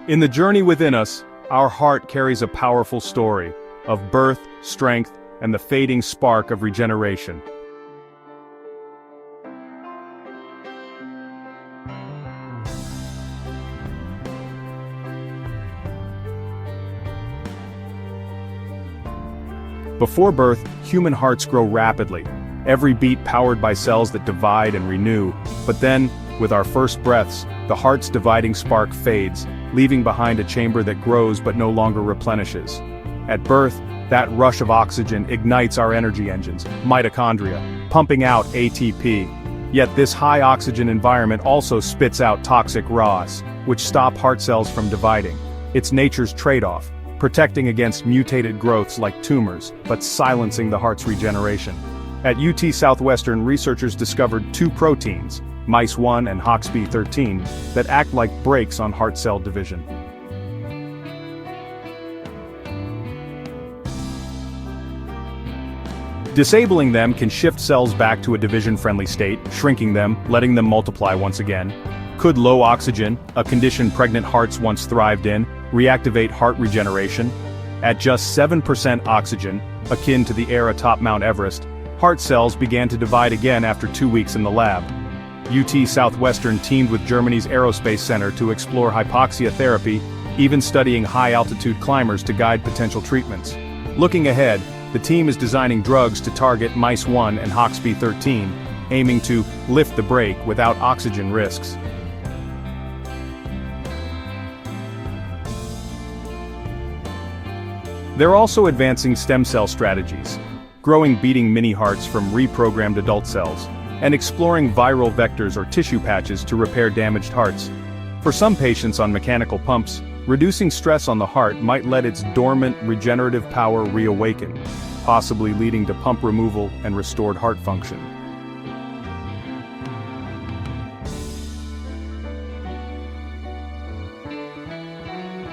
In the journey within us, our heart carries a powerful story of birth, strength, and the fading spark of regeneration. Before birth, human hearts grow rapidly, every beat powered by cells that divide and renew. But then, with our first breaths, the heart's dividing spark fades, leaving behind a chamber that grows but no longer replenishes. At birth, that rush of oxygen ignites our energy engines, mitochondria, pumping out ATP. Yet this high oxygen environment also spits out toxic RAS, which stop heart cells from dividing. It's nature's trade-off, protecting against mutated growths like tumors, but silencing the heart's regeneration. At UT Southwestern, researchers discovered two proteins, Meis1 and Hoxb13, that act like brakes on heart cell division. Disabling them can shift cells back to a division-friendly state, shrinking them, letting them multiply once again. Could low oxygen, a condition pregnant hearts once thrived in, reactivate heart regeneration? At just 7% oxygen, akin to the air atop Mount Everest, heart cells began to divide again after 2 weeks in the lab. UT Southwestern teamed with Germany's Aerospace Center to explore hypoxia therapy, even studying high-altitude climbers to guide potential treatments. Looking ahead, the team is designing drugs to target Meis1 and Hoxb13, aiming to lift the brake without oxygen risks. They're also advancing stem cell strategies, growing beating mini-hearts from reprogrammed adult cells, and exploring viral vectors or tissue patches to repair damaged hearts. For some patients on mechanical pumps, reducing stress on the heart might let its dormant regenerative power reawaken, possibly leading to pump removal and restored heart function.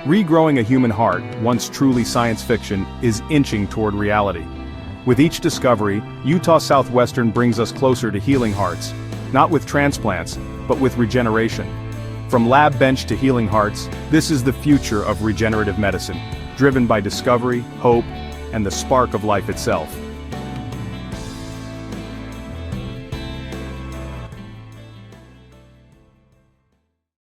Regrowing a human heart, once truly science fiction, is inching toward reality. With each discovery, Utah Southwestern brings us closer to healing hearts, not with transplants, but with regeneration. From lab bench to healing hearts, this is the future of regenerative medicine, driven by discovery, hope, and the spark of life itself.